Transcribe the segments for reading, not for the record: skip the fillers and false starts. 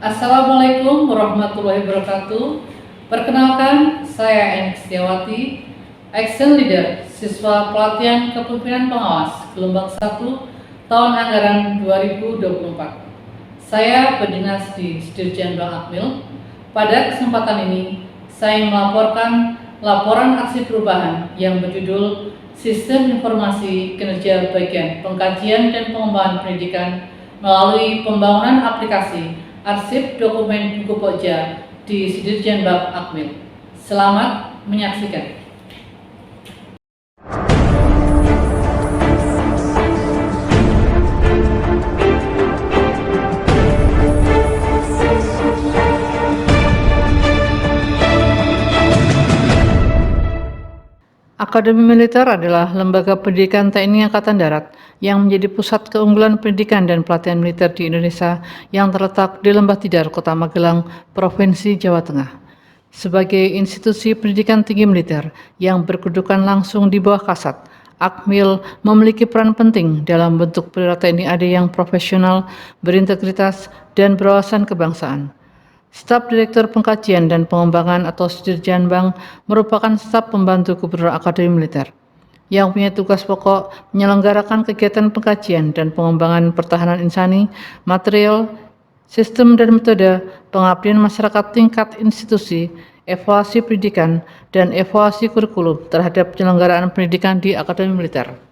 Assalamualaikum warahmatullahi wabarakatuh. Perkenalkan, saya Eni Setiawati, Action Leader, siswa pelatihan kepemimpinan pengawas gelombang 1 tahun anggaran 2024. Saya berdinas di Dirjen Bank Akmil. Pada kesempatan ini, saya melaporkan laporan aksi perubahan yang berjudul Sistem Informasi Kinerja Bagian Pengkajian dan Pengembangan Pendidikan melalui pembangunan aplikasi arsip dokumen buku pokja di Dirjen Bank Akmil. Selamat menyaksikan. Akademi Militer adalah lembaga pendidikan TNI Angkatan Darat yang menjadi pusat keunggulan pendidikan dan pelatihan militer di Indonesia yang terletak di Lembah Tidar, Kota Magelang, Provinsi Jawa Tengah. Sebagai institusi pendidikan tinggi militer yang berkedudukan langsung di bawah Kasat, Akmil memiliki peran penting dalam bentuk perwira TNI AD yang profesional, berintegritas, dan berwawasan kebangsaan. Staf Direktur Pengkajian dan Pengembangan atau Dirjanbang merupakan staf pembantu Gubernur Akademi Militer yang punya tugas pokok menyelenggarakan kegiatan pengkajian dan pengembangan pertahanan insani, material, sistem dan metode, pengabdian masyarakat tingkat institusi, evaluasi pendidikan, dan evaluasi kurikulum terhadap penyelenggaraan pendidikan di Akademi Militer.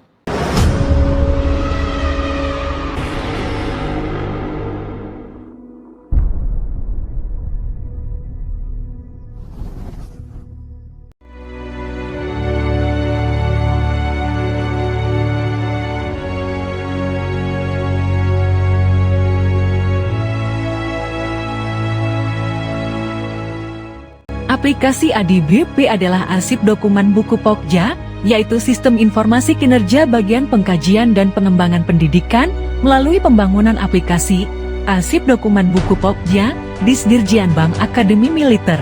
Aplikasi ADBP adalah arsip dokumen buku pokja, yaitu sistem informasi kinerja bagian pengkajian dan pengembangan pendidikan melalui pembangunan aplikasi arsip dokumen buku pokja di Dirjen Bank Akademi Militer.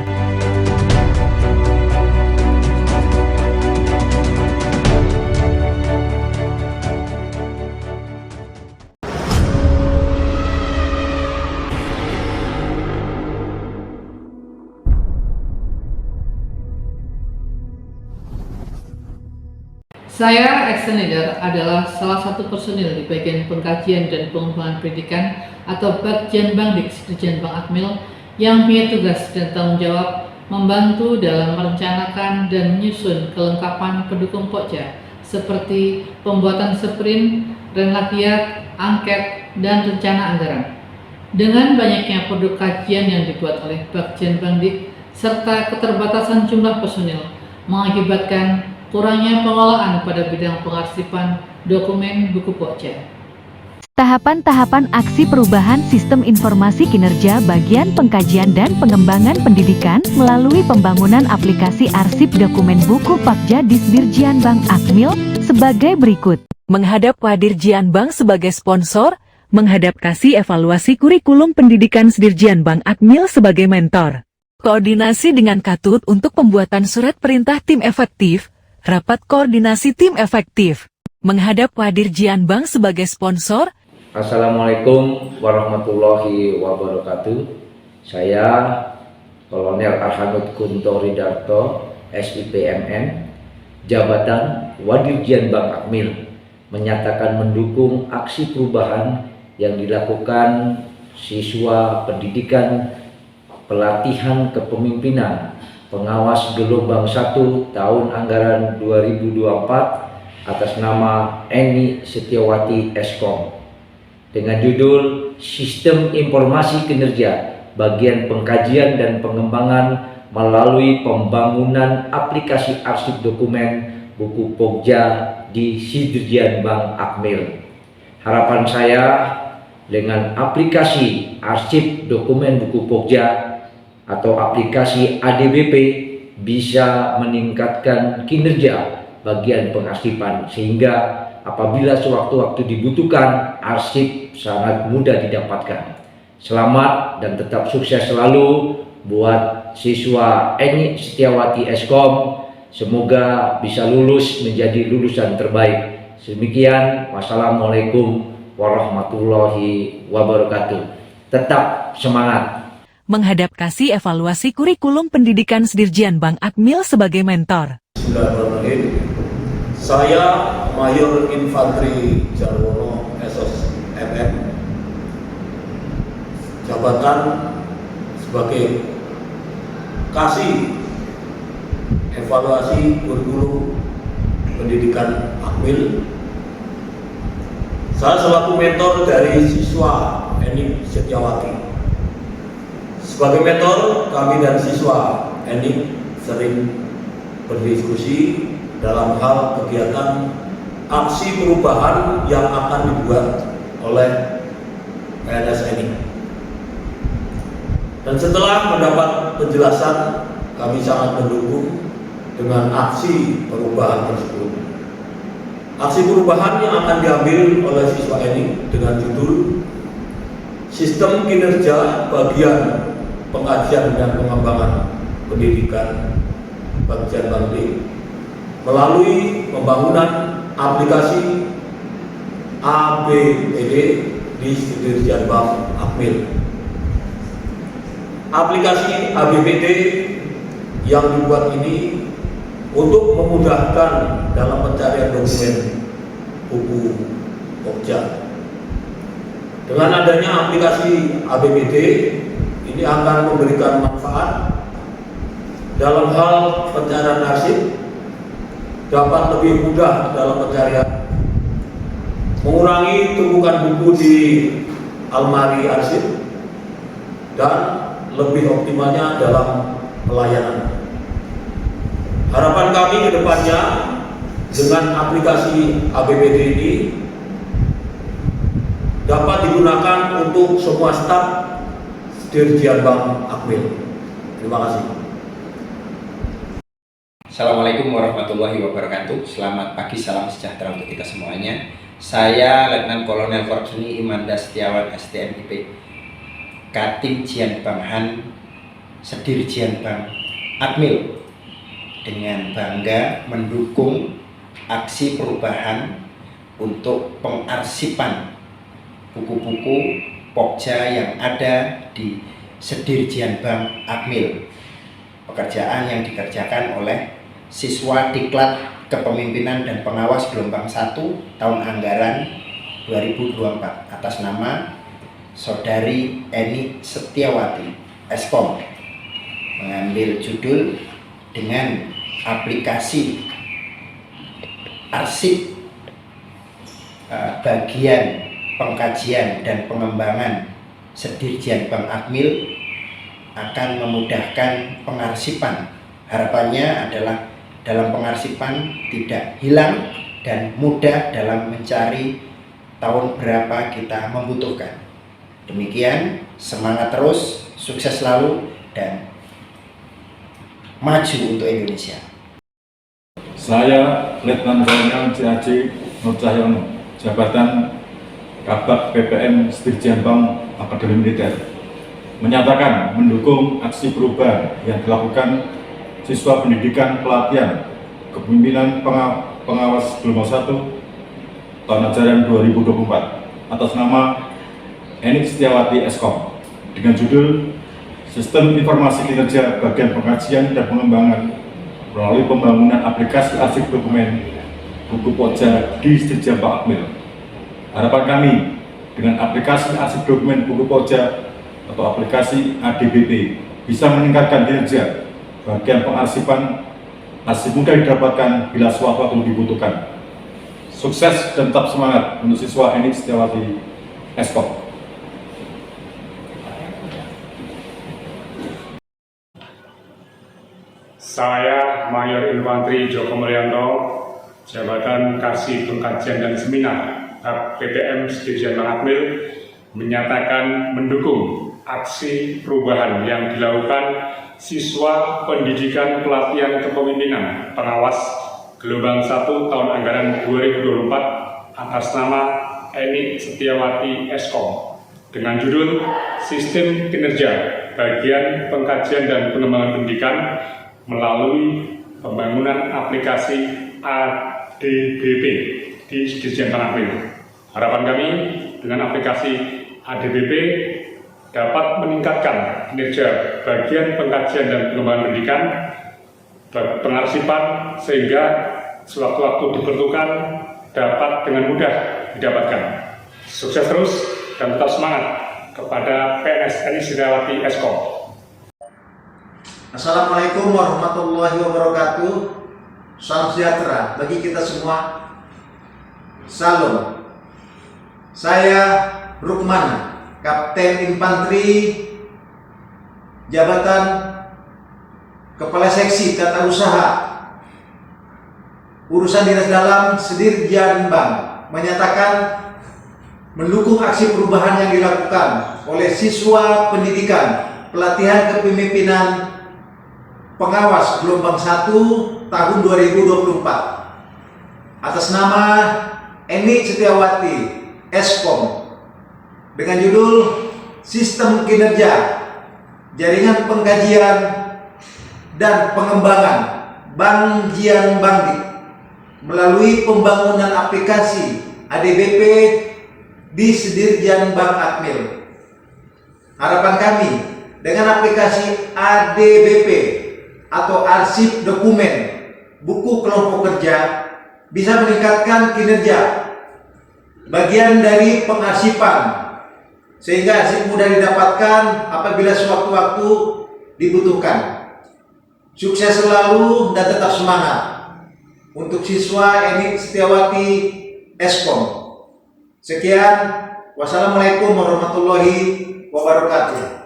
Saya, Action Leader, adalah salah satu personil di bagian pengkajian dan pengembangan pendidikan atau Dirjanbang di Dirjen Bank Akmil yang punya tugas dan tanggung jawab membantu dalam merencanakan dan menyusun kelengkapan pendukung pokja seperti pembuatan sprint, renlakiat, angket, dan rencana anggaran. Dengan banyaknya produk kajian yang dibuat oleh Dirjanbang serta keterbatasan jumlah personil mengakibatkan kurangnya pengelolaan pada bidang pengarsipan dokumen buku pokja. Tahapan-tahapan aksi perubahan sistem informasi kinerja bagian pengkajian dan pengembangan pendidikan melalui pembangunan aplikasi arsip dokumen buku pokja di Dirjen Bank Akmil sebagai berikut. Menghadap Dirjen Bank sebagai sponsor, menghadap kasih evaluasi kurikulum pendidikan Dirjen Bank Akmil sebagai mentor. Koordinasi dengan Katut untuk pembuatan surat perintah tim efektif, rapat koordinasi tim efektif. Menghadap Dirjen Bank sebagai sponsor. Assalamualaikum warahmatullahi wabarakatuh. Saya Kolonel Arhanud Kunto Ridarto, SIPMN, Jabatan Wadirjen Bank Akmil, menyatakan mendukung aksi perubahan yang dilakukan siswa pendidikan pelatihan kepemimpinan pengawas gelombang 1 tahun anggaran 2024 atas nama Eni Setiawati Eskom dengan judul Sistem Informasi Kinerja Bagian Pengkajian dan Pengembangan melalui Pembangunan Aplikasi Arsip Dokumen Buku Pokja di Dirjen Bank Akmil. Harapan saya dengan aplikasi arsip dokumen buku pokja atau aplikasi ADBP bisa meningkatkan kinerja bagian pengarsipan sehingga apabila sewaktu-waktu dibutuhkan arsip sangat mudah didapatkan. Selamat dan tetap sukses selalu buat siswa Eni Setiawati Eskom, semoga bisa lulus menjadi lulusan terbaik. Demikian, wassalamualaikum warahmatullahi wabarakatuh. Tetap semangat. menghadap evaluasi kurikulum pendidikan Sedirjian Bank Akmil sebagai mentor. Bismillahirrahmanirrahim. Saya Mayor Infantri Jarwono SOS MM, jabatan sebagai kasih evaluasi kurikulum pendidikan Akmil. Saya selaku mentor dari siswa Enik Setiawati. Sebagai mentor, kami dan siswa Enik sering berdiskusi dalam hal kegiatan aksi perubahan yang akan dibuat oleh PNS Enik. Dan setelah mendapat penjelasan, kami sangat mendukung dengan aksi perubahan tersebut. Aksi perubahan yang akan diambil oleh siswa ini dengan judul Sistem Kinerja Bagian Pengkajian dan Pengembangan Pendidikan Bagian Bangli melalui pembangunan aplikasi ABPD di Sedirjian Bank Akmil. Aplikasi ABPD yang dibuat ini untuk memudahkan dalam pencarian dokumen buku pokja. Dengan adanya aplikasi ABPD ini akan memberikan manfaat dalam hal pencarian arsip, dapat lebih mudah dalam pencarian, mengurangi tumpukan buku di almari arsip, dan lebih optimalnya dalam pelayanan. Harapan kami ke depannya dengan aplikasi ABPD ini dapat digunakan untuk semua staf Sedirjian Bank Akmil. Terima kasih. Assalamualaikum warahmatullahi wabarakatuh. Selamat pagi, salam sejahtera untuk kita semuanya. Saya Letnan Kolonel Korpseni Imanda Setiawan STMIP, Katim Jian Banghan Sedirjian Bank Akmil, dengan bangga mendukung aksi perubahan untuk pengarsipan buku-buku pokja yang ada di Sedirjian Bank Akmil. Pekerjaan yang dikerjakan oleh siswa Diklat Kepemimpinan dan Pengawas Gelombang 1 tahun anggaran 2024 atas nama Saudari Eni Setiawati Eskom, mengambil judul dengan aplikasi arsip bagian pengkajian dan pengembangan Sedirjian Bank Akmil akan memudahkan pengarsipan. Harapannya adalah dalam pengarsipan tidak hilang dan mudah dalam mencari tahun berapa kita membutuhkan. Demikian, semangat terus, sukses selalu, dan maju untuk Indonesia. Saya Letnan Kolonel CAC Nur Cahyono, jabatan Kabak PPM Sedirjian Bank Akademi Militer, menyatakan mendukung aksi perubahan yang dilakukan siswa pendidikan pelatihan kepemimpinan pengawas gelombang 1 tahun ajaran 2024 atas nama Eni Setiawati Eskom dengan judul Sistem Informasi Kinerja Bagian Pengkajian dan Pengembangan melalui pembangunan aplikasi arsip dokumen buku pokja di Sedirjian Bank Akmil. Harapan kami dengan aplikasi arsip dokumen buku pokja atau aplikasi ADBP bisa meningkatkan kinerja bagian pengarsipan. Arsip mudah didapatkan bila sewaktu dibutuhkan. Sukses dan tetap semangat untuk siswa Eni Setiawati Eskom. Saya Mayor Infantri Joko Mulyanto, Jabatan Kasih Pengkajian dan Seminar PPM Sedirjian Bank Akmil, menyatakan mendukung aksi perubahan yang dilakukan siswa pendidikan pelatihan kepemimpinan pengawas gelombang 1 tahun anggaran 2024 atas nama Eni Setiawati Eskom dengan judul Sistem Kinerja Bagian Pengkajian dan Pengembangan Pendidikan melalui pembangunan aplikasi ADBP di Sedirjian Bank Akmil. Harapan kami dengan aplikasi ADBP dapat meningkatkan kinerja bagian pengkajian dan pengembangan pendidikan, pengarsipan, sehingga sewaktu-waktu diperlukan dapat dengan mudah didapatkan. Sukses terus dan tetap semangat kepada PNS NI Setiawati Eskom. Assalamualaikum warahmatullahi wabarakatuh. Salam sejahtera bagi kita semua. Salam. Saya Rukman, Kapten Infanteri, Jabatan Kepala Seksi Tata Usaha Urusan Dinas Dalam Sedirjan Bank, menyatakan mendukung aksi perubahan yang dilakukan oleh siswa pendidikan pelatihan kepemimpinan pengawas gelombang 1 tahun 2024 atas nama NI Setiawati Eskom dengan judul Sistem Kinerja Jaringan Pengkajian dan Pengembangan Bank Jian Bangdik melalui pembangunan aplikasi ADBP di Sedirjan Bank Akmil. Harapan kami dengan aplikasi ADBP atau arsip dokumen buku kelompok kerja bisa meningkatkan kinerja bagian dari pengarsipan, sehingga arsip mudah didapatkan apabila sewaktu-waktu dibutuhkan. Sukses selalu dan tetap semangat untuk siswa NI Setiawati Eskom. Sekian, wassalamualaikum warahmatullahi wabarakatuh.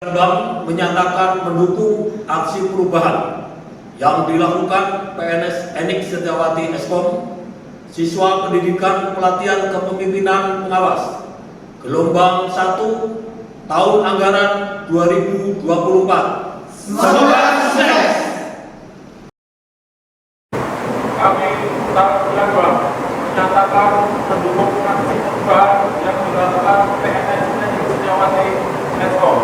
Bank menyatakan mendukung aksi perubahan yang dilakukan PNS NI Setiawati Eskom, siswa pendidikan pelatihan kepemimpinan pengawas gelombang 1 tahun anggaran 2024. Semoga sukses. Kami Taruna Bank menyatakan mendukung aksi perubahan yang dilakukan PNS NI Setiawati Eskom,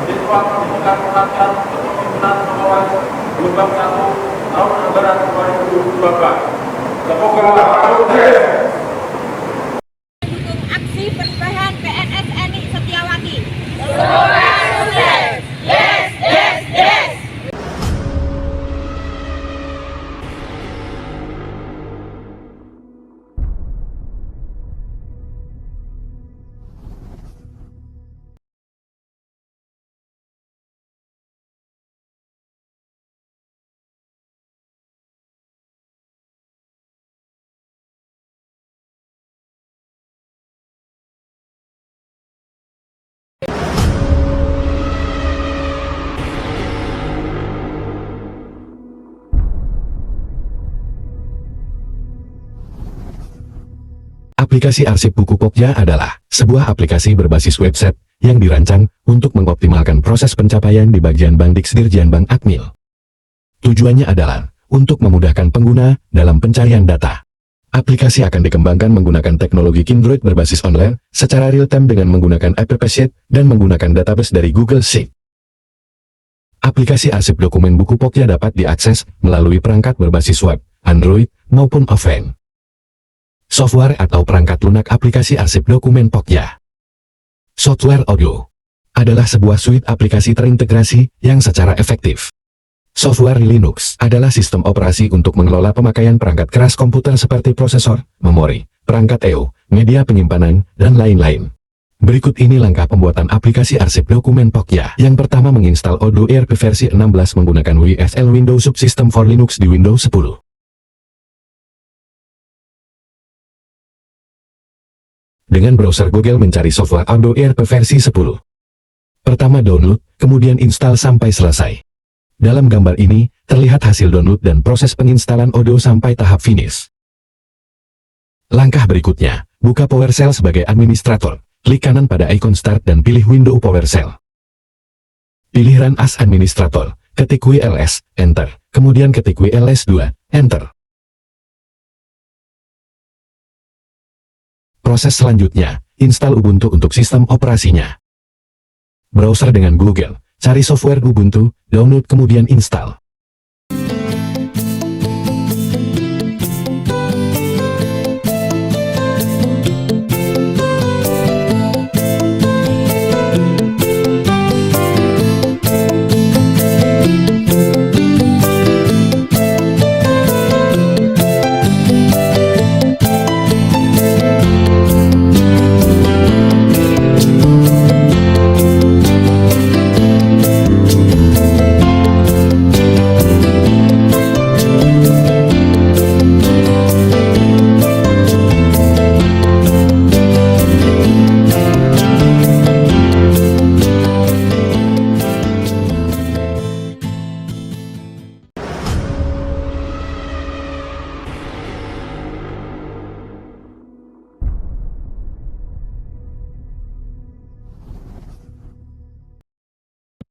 siswa pendidikan pelatihan kepemimpinan pengawas gelombang 1 tahun anggaran 2024. Semoga sukses. Aksi perubahan PNS NI Setiawati. Semoga sukses. Yes, yes, yes. Aplikasi Arsip Buku Pokja adalah sebuah aplikasi berbasis website yang dirancang untuk mengoptimalkan proses pencapaian di bagian Bank Dirjen Bank Akmil. Tujuannya adalah untuk memudahkan pengguna dalam pencarian data. Aplikasi akan dikembangkan menggunakan teknologi Kindred berbasis online secara real-time dengan menggunakan app Sheet dan menggunakan database dari Google Sheet. Aplikasi Arsip Dokumen Buku Pokja dapat diakses melalui perangkat berbasis web, Android, maupun offline. Software atau perangkat lunak aplikasi Arsip Dokumen Pokja. Software audio adalah sebuah suite aplikasi terintegrasi yang secara efektif. Software Linux adalah sistem operasi untuk mengelola pemakaian perangkat keras komputer seperti prosesor, memori, perangkat I/O, media penyimpanan, dan lain-lain. Berikut ini langkah pembuatan aplikasi Arsip Dokumen Pokja. Yang pertama, menginstal Odoo ERP versi 16 menggunakan WSL Windows Subsystem for Linux di Windows 10. Dengan browser Google mencari software Odoo ERP versi 10. Pertama download, kemudian install sampai selesai. Dalam gambar ini, terlihat hasil download dan proses penginstalan Odoo sampai tahap finish. Langkah berikutnya, buka PowerShell sebagai administrator. Klik kanan pada ikon Start dan pilih Window PowerShell. Pilih Run as Administrator, ketik WLS, Enter, kemudian ketik WLS2, Enter. Proses selanjutnya, install Ubuntu untuk sistem operasinya. Browser dengan Google, cari software Ubuntu, download kemudian install.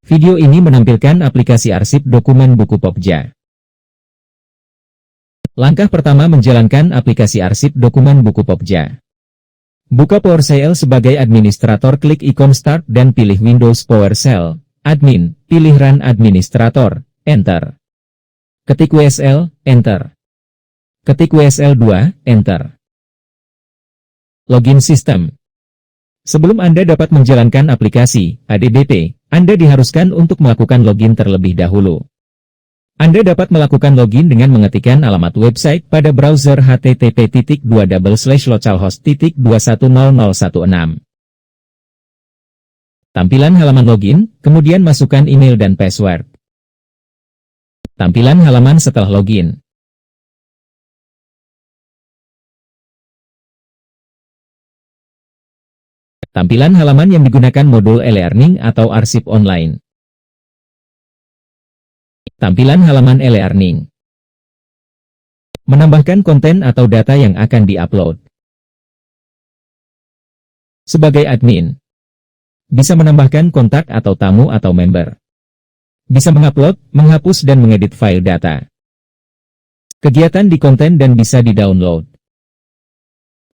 Video ini menampilkan aplikasi arsip dokumen buku Pokja. Langkah pertama menjalankan aplikasi arsip dokumen buku Pokja. Buka PowerShell sebagai administrator, klik ikon Start dan pilih Windows PowerShell. Admin, pilih Run Administrator, Enter. Ketik WSL, Enter. Ketik WSL2, Enter. Login sistem. Sebelum Anda dapat menjalankan aplikasi ADBT, Anda diharuskan untuk melakukan login terlebih dahulu. Anda dapat melakukan login dengan mengetikkan alamat website pada browser http://localhost.210.016. Tampilan halaman login, kemudian masukkan email dan password. Tampilan halaman setelah login. Tampilan halaman yang digunakan modul e-learning atau arsip online. Tampilan halaman e-learning. Menambahkan konten atau data yang akan di-upload. Sebagai admin, bisa menambahkan kontak atau tamu atau member. Bisa mengupload, menghapus dan mengedit file data. Kegiatan di konten dan bisa di-download.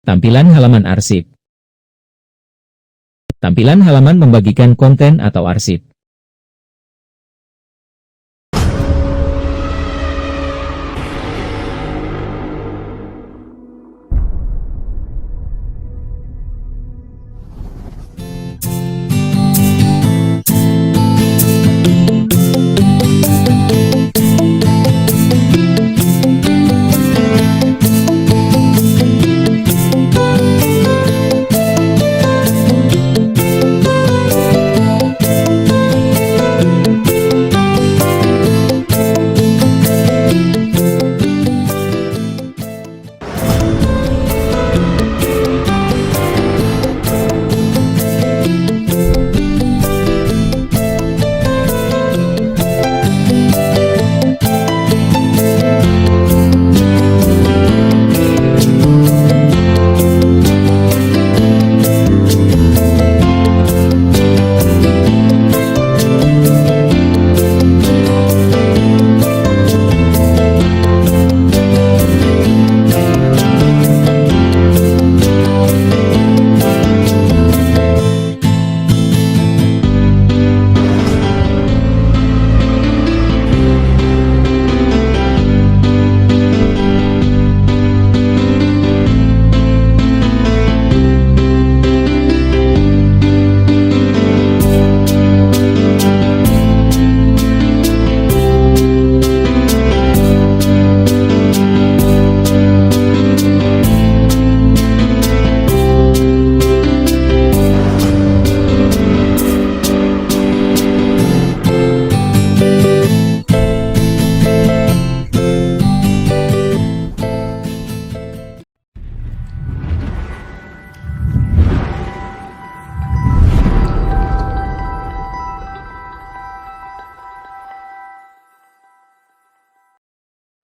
Tampilan halaman arsip. Tampilan halaman membagikan konten atau arsip.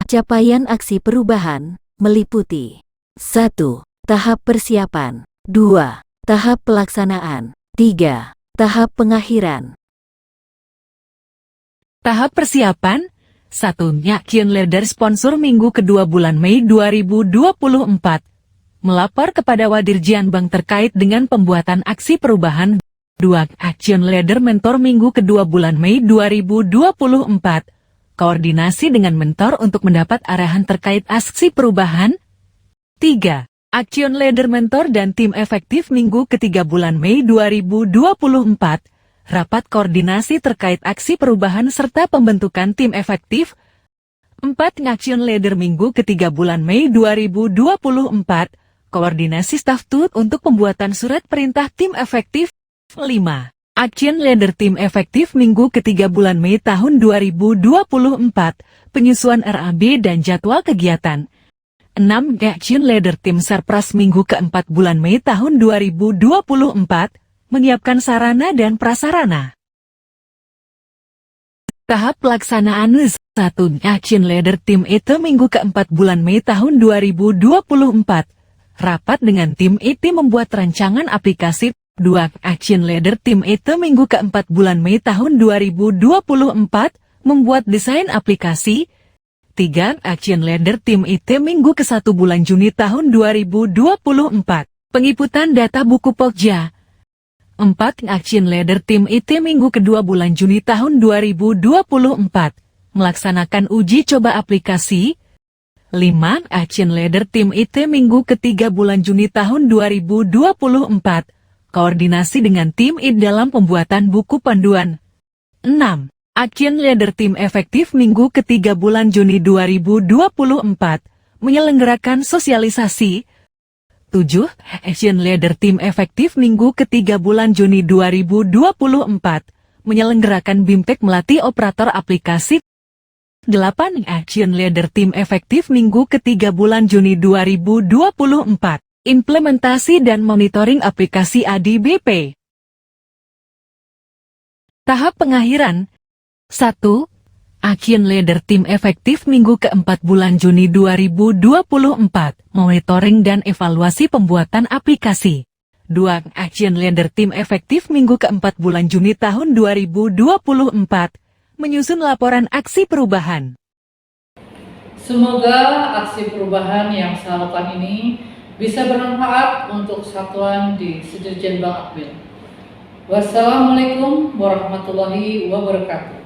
Capaian aksi perubahan meliputi 1. Tahap persiapan 2. Tahap pelaksanaan 3. Tahap pengakhiran. Tahap persiapan 1. Nyakian leader sponsor minggu kedua bulan Mei 2024 melapor kepada Wadirjian Bank terkait dengan pembuatan aksi perubahan. 2. Action leader mentor minggu kedua bulan Mei 2024 koordinasi dengan mentor untuk mendapat arahan terkait aksi perubahan. 3. Action leader mentor dan tim efektif minggu ketiga bulan Mei 2024 rapat koordinasi terkait aksi perubahan serta pembentukan tim efektif. 4. Action leader minggu ketiga bulan Mei 2024 koordinasi staf TUT untuk pembuatan surat perintah tim efektif. 5. Action leader tim efektif minggu ketiga bulan Mei tahun 2024, penyusuan RAB dan jadwal kegiatan. 6. Action leader tim Serpras minggu keempat bulan Mei tahun 2024, menyiapkan sarana dan prasarana. Tahap pelaksanaan 1. Action leader tim IT minggu keempat bulan Mei tahun 2024, rapat dengan tim IT membuat rancangan aplikasi. 2. Action Leader Tim IT minggu keempat bulan Mei tahun 2024 membuat desain aplikasi. 3. Action Leader Tim IT minggu ke-1 bulan Juni tahun 2024 penginputan data buku Pokja. 4. Action Leader Tim IT minggu kedua bulan Juni tahun 2024 melaksanakan uji coba aplikasi. 5. Action Leader Tim IT minggu ketiga bulan Juni tahun 2024 koordinasi dengan tim IT dalam pembuatan buku panduan. 6. Action Leader Tim efektif minggu ketiga bulan Juni 2024 menyelenggarakan sosialisasi. 7. Action Leader Tim efektif minggu ketiga bulan Juni 2024 menyelenggarakan BIMTEK melatih operator aplikasi. 8. Action Leader Tim efektif minggu ketiga bulan Juni 2024 implementasi dan monitoring aplikasi ADBP. Tahap pengakhiran. 1. Action Leader Tim efektif minggu keempat bulan Juni 2024 monitoring dan evaluasi pembuatan aplikasi. 2. Action Leader Tim efektif minggu keempat bulan Juni tahun 2024 menyusun laporan aksi perubahan. Semoga aksi perubahan yang saya lakukan ini bisa bermanfaat untuk satuan di Sedirjen Bank Akmil. Wassalamualaikum warahmatullahi wabarakatuh.